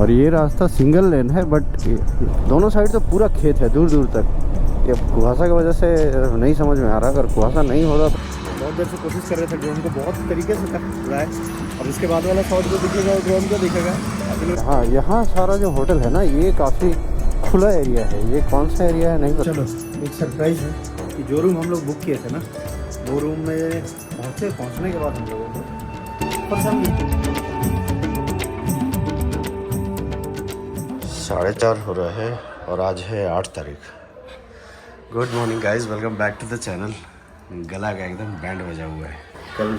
और ये रास्ता सिंगल लेन है, बट दोनों साइड तो पूरा खेत है दूर दूर तक। ये कुहासा की वजह से नहीं समझ में आ रहा। अगर कुहासा नहीं होता तो बहुत देर से कोशिश कर रहे थे, ड्रोन को बहुत तरीके से रहा है। और इसके बाद वाला शॉट जो दिखेगा वो ड्रोन को दिखेगा। हाँ, यहाँ सारा जो होटल है ना, ये काफ़ी खुला एरिया है। ये कौन सा एरिया है नहीं पता। चलो, एक सरप्राइज़ है कि जो रूम हम लोग बुक किए थे ना, वो रूम में पहुँचने के बाद हम लोगों को पसंद 4:30 हो रहा है और आज है 8 तारीख। Good morning guys, welcome back to the channel. गला का एकदम बैंड बजा हुआ है। कल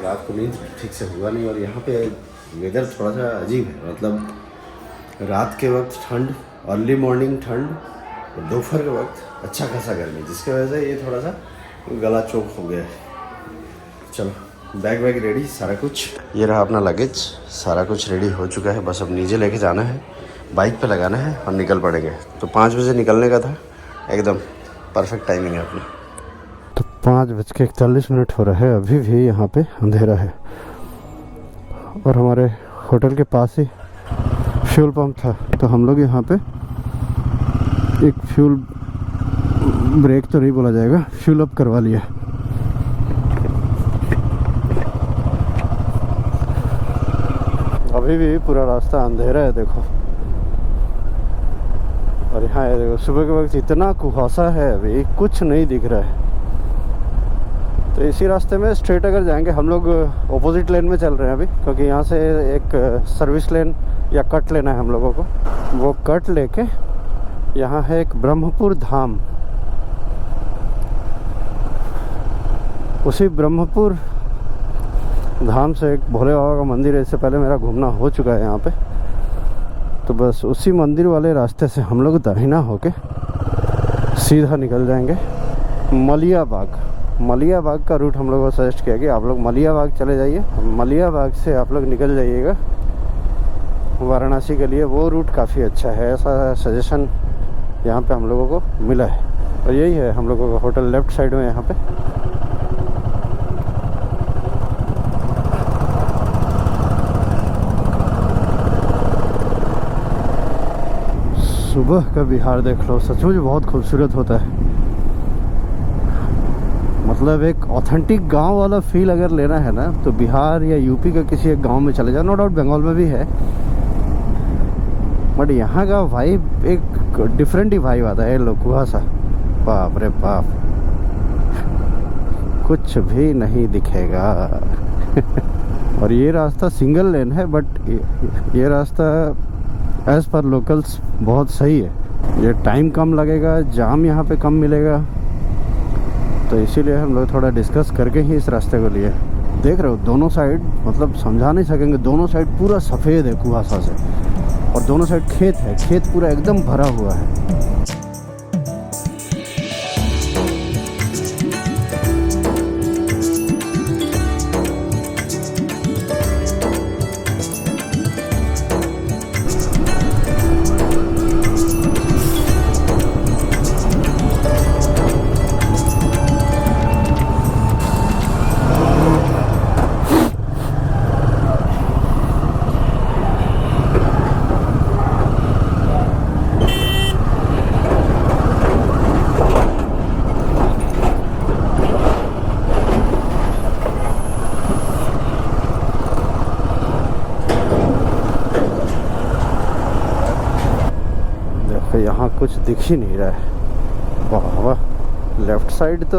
रात को नींद ठीक से हुआ नहीं और यहाँ पे वेदर थोड़ा सा अजीब है। मतलब रात के वक्त ठंड, अर्ली मॉर्निंग ठंड और दोपहर के वक्त अच्छा खासा गर्मी, जिसकी वजह से ये थोड़ा सा गला चोक हो गया है। चलो, बैग वैग रेडी, सारा कुछ। ये रहा अपना लगेज, सारा कुछ रेडी हो चुका है। बस अब नीचे लेके जाना है, बाइक पे लगाना है और निकल पड़ेंगे। तो 5 बजे निकलने का था, एकदम परफेक्ट टाइमिंग है अपनी। तो 5:41 हो रहा है, अभी भी यहाँ पे अंधेरा है। और हमारे होटल के पास ही फ्यूल पंप था, तो हम लोग यहाँ पे एक फ्यूल ब्रेक तो नहीं बोला जाएगा, फ्यूल अप करवा लिया। अभी भी पूरा रास्ता अंधेरा है, देखो। और यहाँ है देखो, सुबह के वक्त इतना कुहासा है, अभी कुछ नहीं दिख रहा है। तो इसी रास्ते में स्ट्रेट अगर जाएंगे, हम लोग ऑपोजिट लेन में चल रहे हैं अभी, क्योंकि यहाँ से एक सर्विस लेन या कट लेना है हम लोगों को। वो कट लेके यहाँ है एक ब्रह्मपुर धाम। उसी ब्रह्मपुर धाम से एक भोले बाबा का मंदिर है, इससे पहले मेरा घूमना हो चुका है यहाँ पे। तो बस उसी मंदिर वाले रास्ते से हम लोग दाहिना होके सीधा निकल जाएंगे मलिया बाग। मलिया बाग का रूट हम लोगों को सजेस्ट किया कि आप लोग मलिया बाग चले जाइए। मलिया बाग से आप लोग निकल जाइएगा वाराणसी के लिए। वो रूट काफ़ी अच्छा है, ऐसा सजेशन यहाँ पे हम लोगों को मिला है। और यही है हम लोगों का होटल, लेफ्ट साइड में यहाँ पे। सुबह का बिहार देख लो, सचमुच बहुत खूबसूरत होता है। मतलब एक ऑथेंटिक गांव वाला फील अगर लेना है ना, तो बिहार या यूपी का किसी एक गांव में चले जाओ। नो डाउट बंगाल में भी है, बट यहाँ का वाइब एक डिफरेंट ही वाइब आता है। लोग कुहासा, बाप रे बाप, कुछ भी नहीं दिखेगा। और ये रास्ता सिंगल लेन है, बट ये रास्ता एज़ पर लोकल्स बहुत सही है। ये टाइम कम लगेगा, जाम यहाँ पे कम मिलेगा, तो इसीलिए हम लोग थोड़ा डिस्कस करके ही इस रास्ते को लिए। देख रहे हो दोनों साइड, मतलब समझा नहीं सकेंगे, दोनों साइड पूरा सफ़ेद है कुहासा से। और दोनों साइड खेत है, खेत पूरा एकदम भरा हुआ है। यहाँ कुछ दिख ही नहीं रहा है। वाह वाह, लेफ्ट साइड तो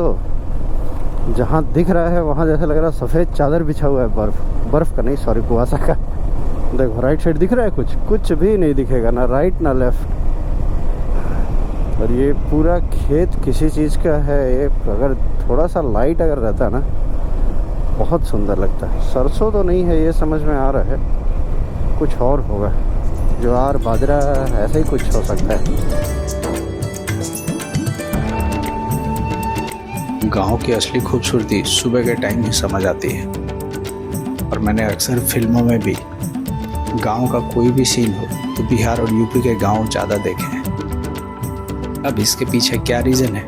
जहाँ दिख रहा है वहाँ जैसे लग रहा है सफ़ेद चादर बिछा हुआ है, बर्फ़ का नहीं, सॉरी, कुहासा का। देखो राइट साइड दिख रहा है, कुछ भी नहीं दिखेगा, ना राइट ना लेफ्ट। और ये पूरा खेत किसी चीज़ का है। ये अगर थोड़ा सा लाइट अगर रहता ना, बहुत सुंदर लगता है। सरसों तो नहीं है, ये समझ में आ रहा है, कुछ और होगा, ज्वार बाजरा ऐसा ही कुछ हो सकता है। गांव की असली खूबसूरती सुबह के टाइम ही समझ आती है। और मैंने अक्सर फिल्मों में भी गांव का कोई भी सीन हो तो बिहार और यूपी के गांव ज़्यादा देखे हैं। अब इसके पीछे क्या रीज़न है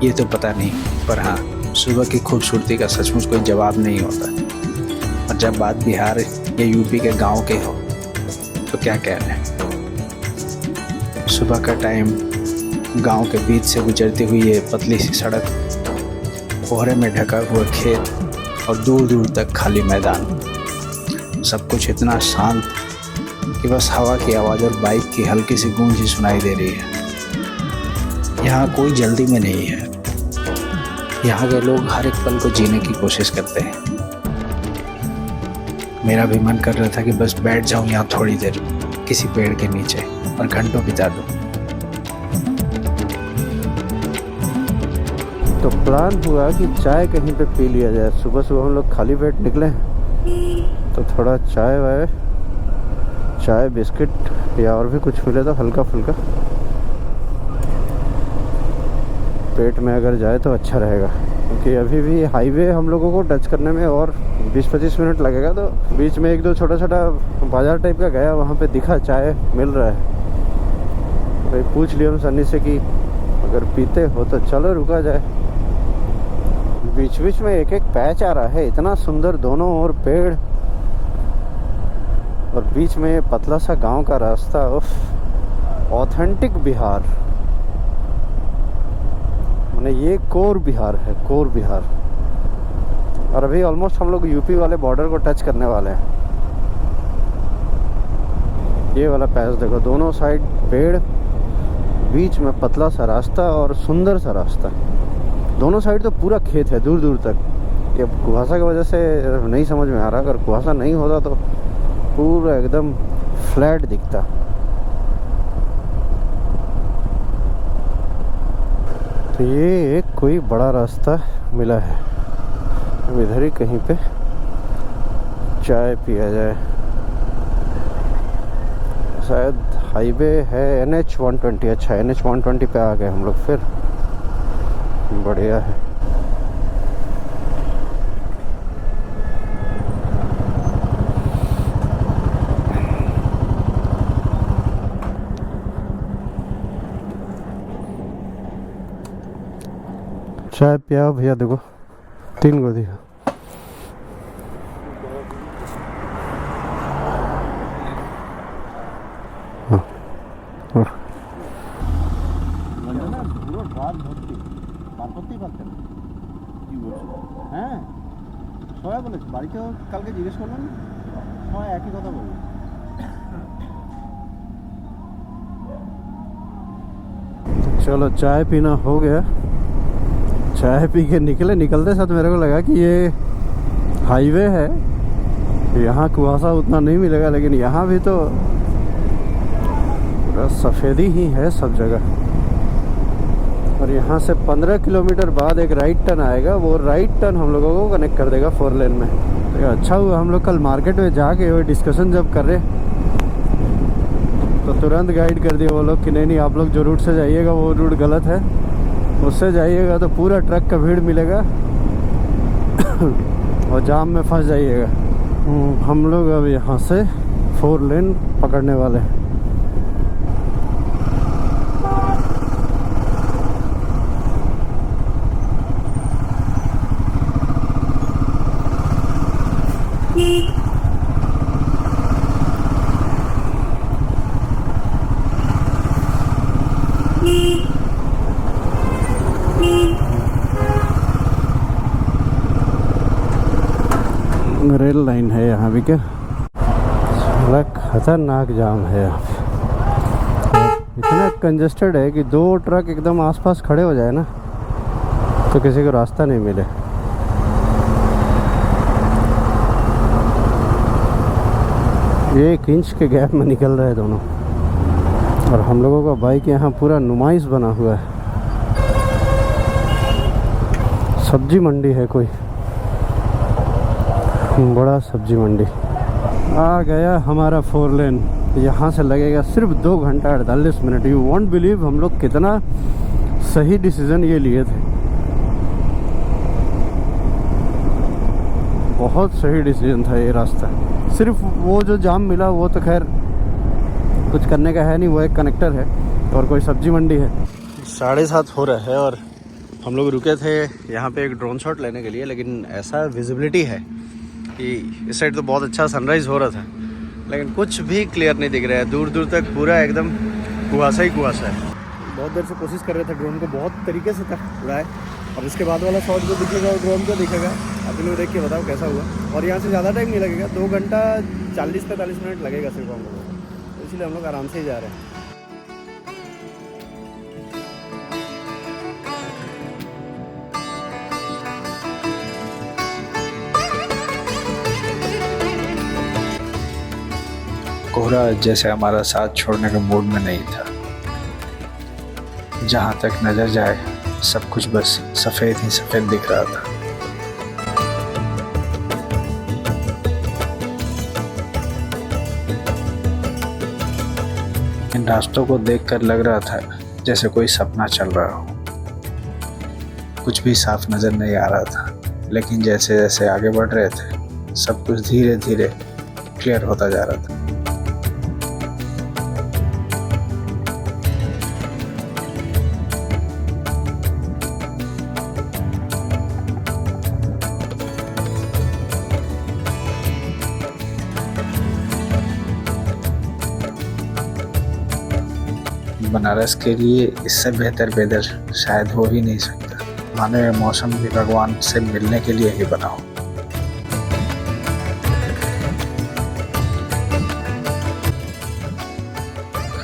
ये तो पता नहीं, पर हाँ, सुबह की खूबसूरती का सचमुच कोई जवाब नहीं होता। और जब बात बिहार या यूपी के गांव के हो तो क्या कहने। सुबह का टाइम, गांव के बीच से गुजरती हुई ये पतली सी सड़क, कोहरे में ढका हुआ खेत और दूर दूर तक खाली मैदान, सब कुछ इतना शांत कि बस हवा की आवाज़ और बाइक की हल्की सी गूंज ही सुनाई दे रही है। यहाँ कोई जल्दी में नहीं है। यहाँ के लोग हर एक पल को जीने की कोशिश करते हैं। मेरा भी मन कर रहा था कि बस बैठ जाऊँ यहाँ थोड़ी देर किसी पेड़ के नीचे और घंटों बिता दूँ। तो प्लान हुआ कि चाय कहीं पे पी लिया जाए। सुबह सुबह हम लोग खाली पेट निकले तो थोड़ा चाय बिस्किट या और भी कुछ मिले तो हल्का फुल्का पेट में अगर जाए तो अच्छा रहेगा, क्योंकि अभी भी हाईवे हम लोगों को टच करने में और 20-25 मिनट लगेगा। तो बीच में एक दो छोटा छोटा बाजार टाइप का गया, वहाँ पे दिखा चाय मिल रहा है। भाई पूछ लिया हम सन्नी से कि अगर पीते हो तो चलो रुका जाए। बीच बीच में एक एक पैच आ रहा है, इतना सुंदर, दोनों ओर पेड़ और बीच में पतला सा गांव का रास्ता। ऑथेंटिक बिहार, माने ये कोर बिहार है, कोर बिहार। और अभी ऑलमोस्ट हम लोग यूपी वाले बॉर्डर को टच करने वाले हैं। ये वाला पैच देखो, दोनों साइड पेड़, बीच में पतला सा रास्ता और सुंदर सा रास्ता। दोनों साइड तो पूरा खेत है दूर दूर तक। ये कुहासा की वजह से नहीं समझ में आ रहा, अगर कुहासा नहीं होता तो पूरा एकदम फ्लैट दिखता। तो ये एक कोई बड़ा रास्ता मिला है, अब इधर ही कहीं पे चाय पिया जाए। शायद हाईवे है NH 120। अच्छा, NH 120 पे आ गए हम लोग फिर, बढ़िया है। चाय पिया भैया, देखो 3 गो दिया। হ্যাঁ সবাই বলেছে, বাড়িতেও কালকে জিজ্ঞেস করলাম, সবাই একই কথা বলল। चलो चाय पीना हो गया। चाय पी के निकलते साथ मेरे को लगा कि ये हाईवे है, यहाँ कुहासा उतना नहीं मिलेगा, लेकिन यहाँ भी तो पूरा सफ़ेदी ही है सब जगह। और यहाँ से 15 किलोमीटर बाद एक राइट टर्न आएगा, वो राइट टर्न हम लोगों को कनेक्ट कर देगा 4 लेन में। तो अच्छा हुआ हम लोग कल मार्केट में जाके वो डिस्कशन जब कर रहे तो तुरंत गाइड कर दिया वो लोग कि नहीं आप लोग जो रूट से जाइएगा वो रूट गलत है, उससे जाइएगा तो पूरा ट्रक का भीड़ मिलेगा और जाम में फंस जाइएगा। हम लोग अब यहाँ से 4 लेन पकड़ने वाले हैं। रेल लाइन है यहाँ भी क्या, बड़ा खतरनाक जाम है यहाँ पे। इतना कंजेस्टेड है कि 2 ट्रक एकदम आसपास खड़े हो जाए ना तो किसी को रास्ता नहीं मिले। ये 1 इंच के गैप में निकल रहे हैं दोनों। और हम लोगों का बाइक यहाँ पूरा नुमाइश बना हुआ है। सब्जी मंडी है कोई, बड़ा सब्जी मंडी। आ गया हमारा 4 लेन। यहाँ से लगेगा सिर्फ 2 घंटा 48 मिनट। यू वॉन्ट बिलीव हम लोग कितना सही डिसीजन ये लिए थे, बहुत सही डिसीजन था ये रास्ता। सिर्फ वो जो जाम मिला वो तो खैर कुछ करने का है नहीं, वो एक कनेक्टर है और कोई सब्जी मंडी है। 7:30 हो रहा है और हम लोग रुके थे यहाँ पे एक ड्रोन शॉट लेने के लिए, लेकिन ऐसा विजिबिलिटी है कि इस साइड तो बहुत अच्छा सनराइज़ हो रहा था, लेकिन कुछ भी क्लियर नहीं दिख रहा है। दूर दूर तक पूरा एकदम कुहासा ही कुहासा है। बहुत देर से कोशिश कर रहे थे ड्रोन को बहुत तरीके से तक उड़ाए, और इसके बाद वाला शॉट जो दिखेगा वो ड्रोन को दिखेगा। अभी लोग देख के बताओ कैसा हुआ। और यहाँ से ज़्यादा टाइम नहीं लगेगा, 2 घंटा 40-45 मिनट लगेगा सिर्फ हम लोगों को, तो इसलिए हम लोग आराम से ही जा रहे हैं। कोहरा जैसे हमारा साथ छोड़ने के मूड में नहीं था। जहाँ तक नजर जाए सब कुछ बस सफ़ेद ही सफ़ेद दिख रहा था। इन रास्तों को देखकर लग रहा था जैसे कोई सपना चल रहा हो। कुछ भी साफ नज़र नहीं आ रहा था, लेकिन जैसे जैसे आगे बढ़ रहे थे सब कुछ धीरे धीरे क्लियर होता जा रहा था। बनारस के लिए इससे बेहतर वेदर शायद हो ही नहीं सकता। मानो ये मौसम भी भगवान से मिलने के लिए ही बना हो।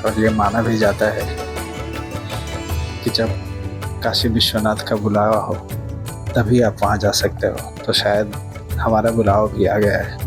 और ये माना भी जाता है कि जब काशी विश्वनाथ का बुलावा हो तभी आप वहाँ जा सकते हो, तो शायद हमारा बुलावा भी आ गया है।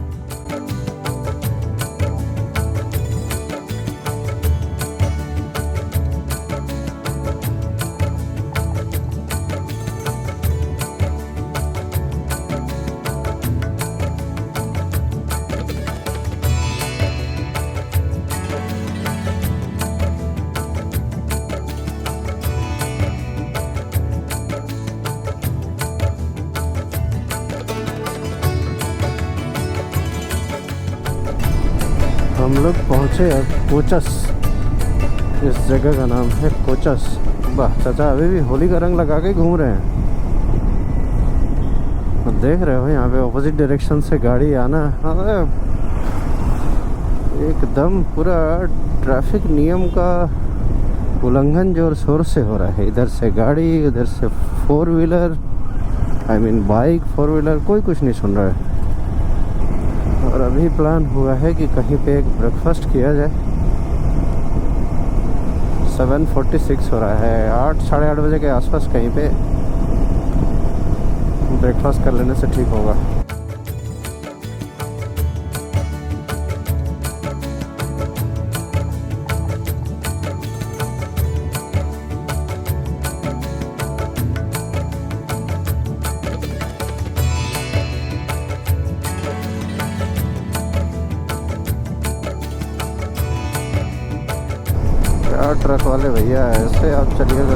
हम लोग पहुँचे अब कोचस। इस जगह का नाम है कोचस। वाह चाचा अभी भी होली का रंग लगा के घूम रहे हैं। तो देख रहे हो यहाँ पे ऑपोजिट डायरेक्शन से गाड़ी आना, एकदम पूरा ट्रैफिक नियम का उल्लंघन जोर शोर से हो रहा है। इधर से गाड़ी, उधर से 4 व्हीलर, बाइक 4 व्हीलर, कोई कुछ नहीं सुन रहा है। और अभी प्लान हुआ है कि कहीं पे एक ब्रेकफास्ट किया जाए। 7:46 हो रहा है, 8 साढ़े 8 बजे के आसपास कहीं पे ब्रेकफास्ट कर लेने से ठीक होगा। ट्रक वाले भैया ऐसे आप चलिएगा।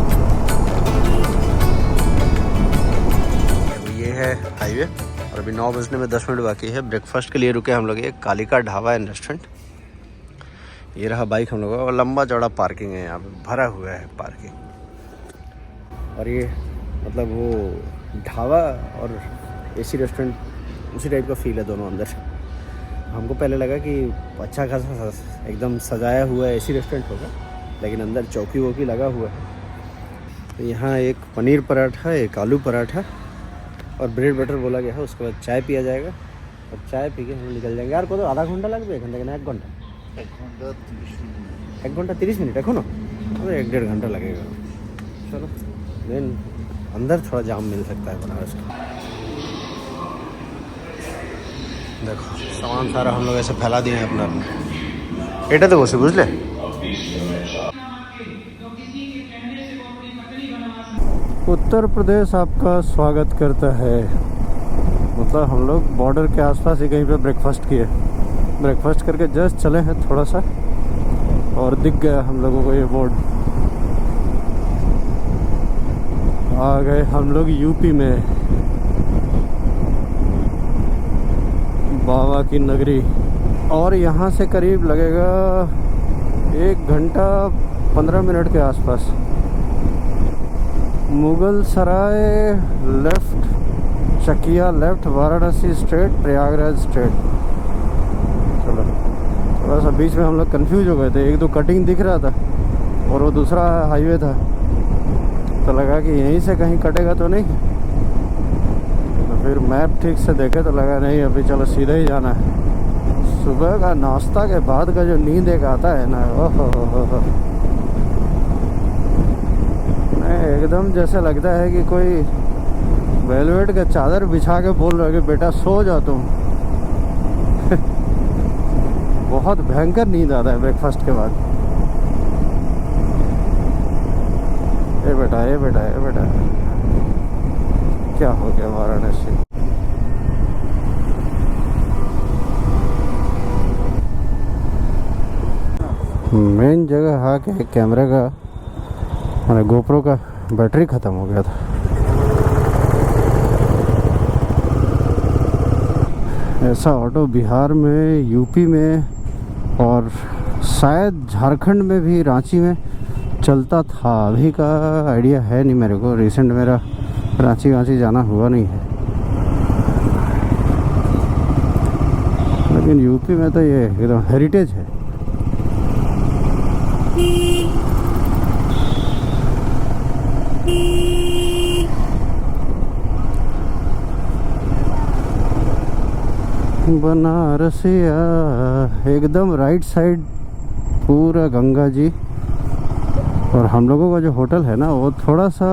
ये है हाईवे और अभी 9 बजने में 10 मिनट बाकी है। ब्रेकफास्ट के लिए रुके हम लोग, ये कालिका ढाबा एंड रेस्टोरेंट। ये रहा बाइक हम लोगों का, और लंबा चौड़ा पार्किंग है यहाँ पे, भरा हुआ है पार्किंग। और ये वो ढाबा और एसी रेस्टोरेंट उसी टाइप का फील है दोनों अंदर। हमको पहले लगा कि अच्छा खासा एकदम सजाया हुआ एसी रेस्टोरेंट होगा, लेकिन अंदर चौकी वोकी लगा हुआ है। तो यहाँ एक पनीर पराठा, एक आलू पराठा और ब्रेड बटर बोला गया है। उसके बाद चाय पिया जाएगा और चाय पी के हम निकल जाएंगे। यार को तो आधा घंटा लग जाएगा, 1 घंटा 1 घंटा 30 मिनट है ना, तो 1-1.5 घंटा लगेगा। चलो देन अंदर थोड़ा जाम मिल सकता है बनारस का। देखो सामान सारा हम लोग ऐसे फैला दिए हैं अपना। एटा तो बसे बुझले उत्तर प्रदेश आपका स्वागत करता है। हम लोग बॉर्डर के आसपास ही कहीं पे ब्रेकफास्ट किए। ब्रेकफास्ट करके जस्ट चले हैं थोड़ा सा और दिख गया हम लोगों को ये बोर्ड। आ गए हम लोग यूपी में, बाबा की नगरी। और यहाँ से करीब लगेगा 1 घंटा 15 मिनट के आसपास। Mughal Sarai left, Chakia left, Varanasi straight, Prayagraj straight. चलो थोड़ा सा बीच में हम लोग कंफ्यूज हो गए थे, एक दो कटिंग दिख रहा था और वो दूसरा हाईवे था, तो लगा कि यहीं से कहीं कटेगा तो नहीं। तो फिर मैप ठीक से देखे तो लगा नहीं, अभी चलो सीधे ही जाना है। सुबह का नाश्ता के बाद का जो नींद एक आता है ना, ओहो, एकदम जैसे लगता है कि कोई वेलवेट का चादर बिछा के बोल रहा है कि बेटा सो जा तुम। बहुत भयंकर नींद आता है ब्रेकफास्ट के बाद। ए बेटा, ए बेटा, ए बेटा, क्या हो गया वाराणसी। मेन जगह आके कैमरे का, मैंने गोप्रो का बैटरी ख़त्म हो गया था। ऐसा ऑटो बिहार में, यूपी में और शायद झारखंड में भी, रांची में चलता था। अभी का आइडिया है नहीं मेरे को, रिसेंट मेरा रांची जाना हुआ नहीं है। लेकिन यूपी में तो ये एकदम हेरिटेज है। बनारसिया, एकदम राइट साइड पूरा गंगा जी। और हम लोगों का जो होटल है ना, वो थोड़ा सा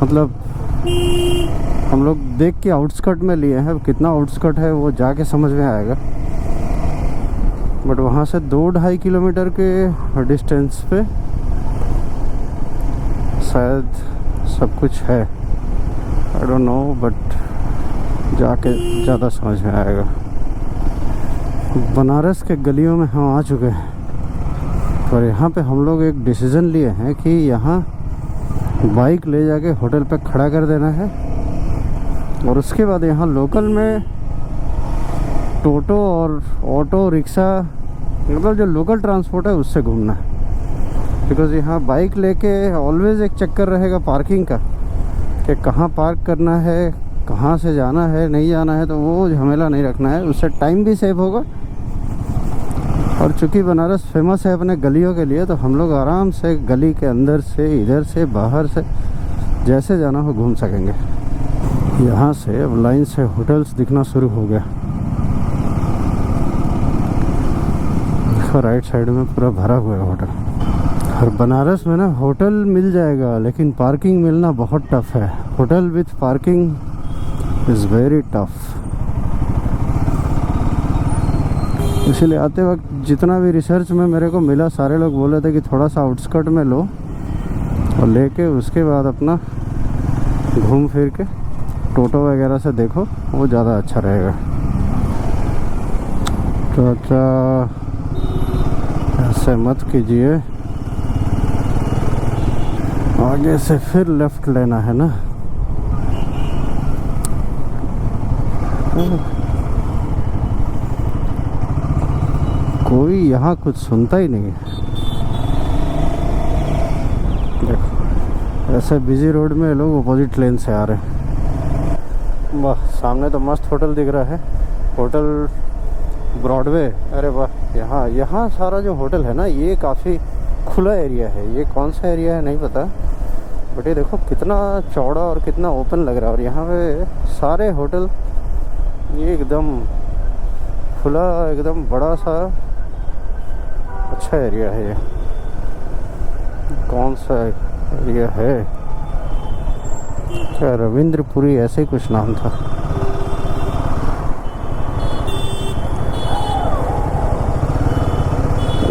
मतलब हम लोग देख के आउटस्कर्ट में लिए हैं। कितना आउटस्कर्ट है वो जाके समझ में आएगा, बट वहाँ से 2-2.5 किलोमीटर के डिस्टेंस पे शायद सब कुछ है। आई डोंट नो, बट जाके ज़्यादा समझ में आएगा। बनारस के गलियों में हम आ चुके हैं और यहाँ पे हम लोग एक डिसीज़न लिए हैं कि यहाँ बाइक ले जाके होटल पे खड़ा कर देना है और उसके बाद यहाँ लोकल में टोटो और ऑटो रिक्शा, मतलब जो लोकल ट्रांसपोर्ट है उससे घूमना है। बिकॉज़ यहाँ बाइक लेके ऑलवेज़ एक चक्कर रहेगा पार्किंग का, कि कहाँ पार्क करना है, कहाँ से जाना है, नहीं जाना है, तो वो झमेला नहीं रखना है। उससे टाइम भी सेव होगा। और चूँकि बनारस फेमस है अपने गलियों के लिए, तो हम लोग आराम से गली के अंदर से, इधर से, बाहर से, जैसे जाना हो घूम सकेंगे। यहाँ से अब लाइन से होटल्स दिखना शुरू हो गया। राइट साइड में पूरा भरा हुआ है होटल। और बनारस में ना होटल मिल जाएगा, लेकिन पार्किंग मिलना बहुत टफ है। Hotel with parking is very tough. इसीलिए आते वक्त जितना भी रिसर्च में मेरे को मिला, सारे लोग बोले थे कि थोड़ा सा आउटस्कर्ट में लो और लेके उसके बाद अपना घूम फिर के टोटो वगैरह से देखो, वो ज़्यादा अच्छा रहेगा। तो अच्छा, ऐसे मत कीजिए, आगे से फिर लेफ्ट लेना है ना। कोई यहाँ कुछ सुनता ही नहीं है। देखो ऐसे बिजी रोड में लोग अपोजिट लेन से आ रहे हैं। वाह, सामने तो मस्त होटल दिख रहा है, होटल ब्रॉडवे। अरे वाह, यहाँ सारा जो होटल है ना, ये काफ़ी खुला एरिया है। ये कौन सा एरिया है नहीं पता, बट ये देखो कितना चौड़ा और कितना ओपन लग रहा है। और यहाँ पे सारे होटल, ये एकदम खुला, एकदम बड़ा सा अच्छा एरिया है। ये कौन सा एरिया है, क्या रविंद्रपुरी ऐसे ही कुछ नाम था।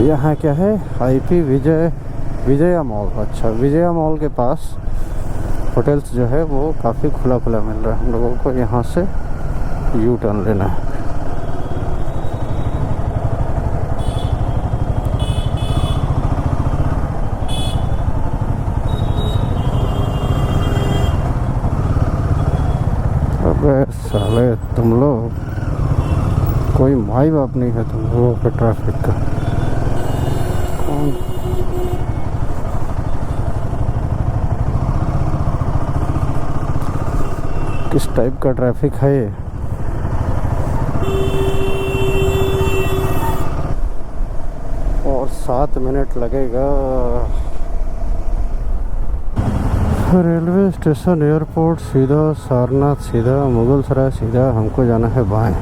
यहाँ क्या है, IP विजया मॉल। अच्छा, विजया मॉल के पास होटल्स जो है वो काफ़ी खुला मिल रहा है। हम लोगों को यहाँ से यू टर्न लेना है। अबे साले, तुम लोग कोई माई बाप नहीं है तुम लोगों के ट्रैफिक का। किस टाइप का ट्रैफिक है ये। 7 मिनट लगेगा। रेलवे स्टेशन, एयरपोर्ट सीधा, सारनाथ सीधा, मुगल सराय सीधा, हमको जाना है बाएं।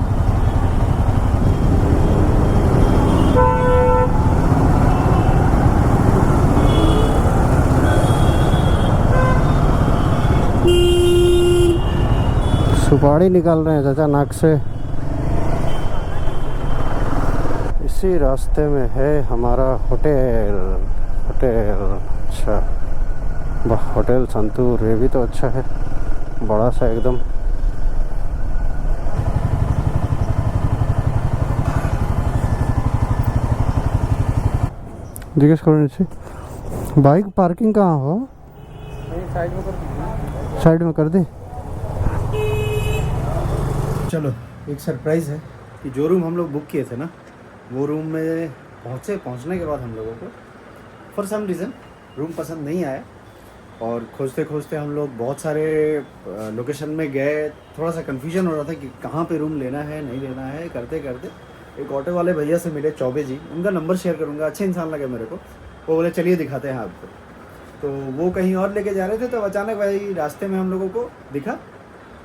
सुपारी निकाल रहे हैं चाचा नाक से। इसी रास्ते में है हमारा होटल। अच्छा, होटल संतूर, ये भी तो अच्छा है, बड़ा सा एकदम। जिज्ञेस करो नीचे। बाइक पार्किंग कहाँ हो? साइड में कर दे। चलो, एक सरप्राइज़ है कि जो रूम हम लोग बुक किए थे ना, वो रूम में पहुँचने के बाद हम लोगों को फॉर सम रीज़न रूम पसंद नहीं आया, और खोजते खोजते हम लोग बहुत सारे लोकेशन में गए। थोड़ा सा कन्फ्यूजन हो रहा था कि कहाँ पे रूम लेना है नहीं लेना है। करते करते एक ऑटो वाले भैया से मिले, चौबे जी, उनका नंबर शेयर करूँगा, अच्छे इंसान लगे मेरे को। वो बोले चलिए दिखाते हैं आपको। तो वो कहीं और लेके जा रहे थे, तो अचानक भाई रास्ते में हम लोगों को दिखा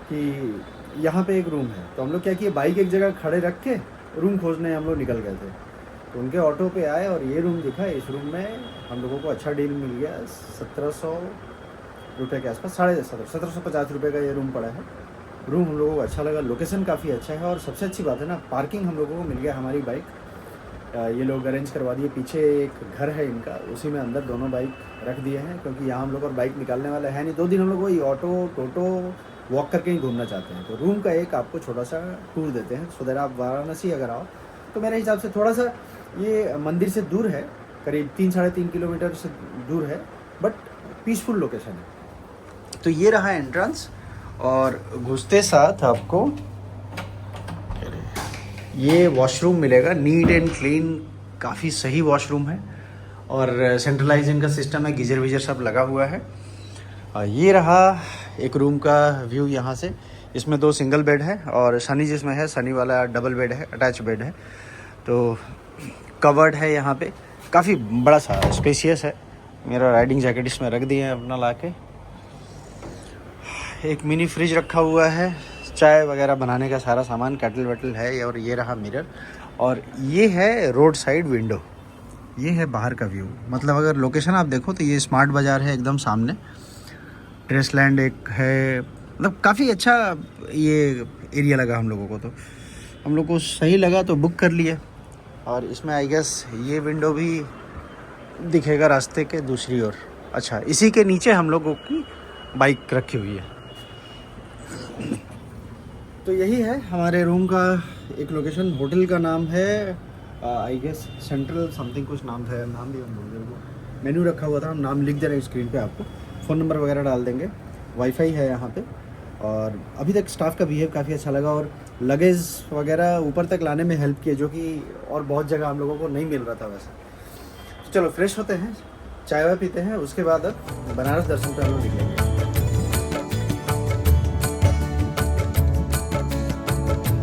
कि यहाँ पे एक रूम है। तो हम लोग क्या किए, बाइक एक जगह खड़े रख के रूम खोजने हम लोग निकल गए थे। तो उनके ऑटो पे आए और ये रूम दिखा। इस रूम में हम लोगों को अच्छा डील मिल गया, 1700 रुपये के आसपास, 1750 रुपये का ये रूम पड़ा है। रूम हम लोगों को अच्छा लगा, लोकेशन काफ़ी अच्छा है, और सबसे अच्छी बात है ना, पार्किंग हम लोगों को मिल गया। हमारी बाइक ये लोग अरेंज करवा दिए। पीछे एक घर है इनका, उसी में अंदर दोनों बाइक रख दिए हैं, क्योंकि यहाँ हम लोग और बाइक निकालने वाले हैं नहीं। 2 दिन हम लोग वही ऑटो टोटो वॉक करके ही घूमना चाहते हैं। तो रूम का एक आपको छोटा सा टूर देते हैं, सो दैट आप वाराणसी अगर आओ तो मेरे हिसाब से थोड़ा सा ये मंदिर से दूर है, करीब 3-3.5 किलोमीटर से दूर है, बट पीसफुल लोकेशन है। तो ये रहा एंट्रेंस, और घुसते साथ आपको ये वॉशरूम मिलेगा, नीट एंड क्लीन, काफ़ी सही वॉशरूम है, और सेंट्रलाइजिंग का सिस्टम है, गीजर वीजर सब लगा हुआ है। ये रहा एक रूम का व्यू यहाँ से। इसमें 2 सिंगल बेड है, और सनी जिसमें है, सनी वाला डबल बेड है, अटैच बेड है। तो कवर्ड है यहाँ पे, काफ़ी बड़ा सा स्पेशियस है। मेरा राइडिंग जैकेट इसमें रख दिए हैं अपना लाके। एक मिनी फ्रिज रखा हुआ है, चाय वगैरह बनाने का सारा सामान, केटल वेटल है। और ये रहा मिरर, और ये है रोड साइड विंडो। ये है बाहर का व्यू। मतलब अगर लोकेशन आप देखो तो ये स्मार्ट बाज़ार है एकदम सामने, ड्रेसलैंड एक है, मतलब काफ़ी अच्छा ये एरिया लगा हम लोगों को। तो हम लोग को सही लगा तो बुक कर लिए। और इसमें आई गेस ये विंडो भी दिखेगा रास्ते के दूसरी ओर। अच्छा, इसी के नीचे हम लोगों की बाइक रखी हुई है। तो यही है हमारे रूम का एक लोकेशन। होटल का नाम है आई गेस सेंट्रल समथिंग, कुछ नाम था, नाम भी हम भूल गए। मेन्यू रखा हुआ था, हम नाम लिख दे रहे हैं स्क्रीन पे आपको, फ़ोन नंबर वगैरह डाल देंगे। वाईफाई है यहाँ पे, और अभी तक स्टाफ का बिहेव काफ़ी अच्छा लगा, और लगेज वगैरह ऊपर तक लाने में हेल्प किए, जो कि और बहुत जगह हम लोगों को नहीं मिल रहा था वैसे। तो चलो फ्रेश होते हैं, चाय वाय पीते हैं, उसके बाद अब बनारस दर्शन पे हम लोग निकलेंगे।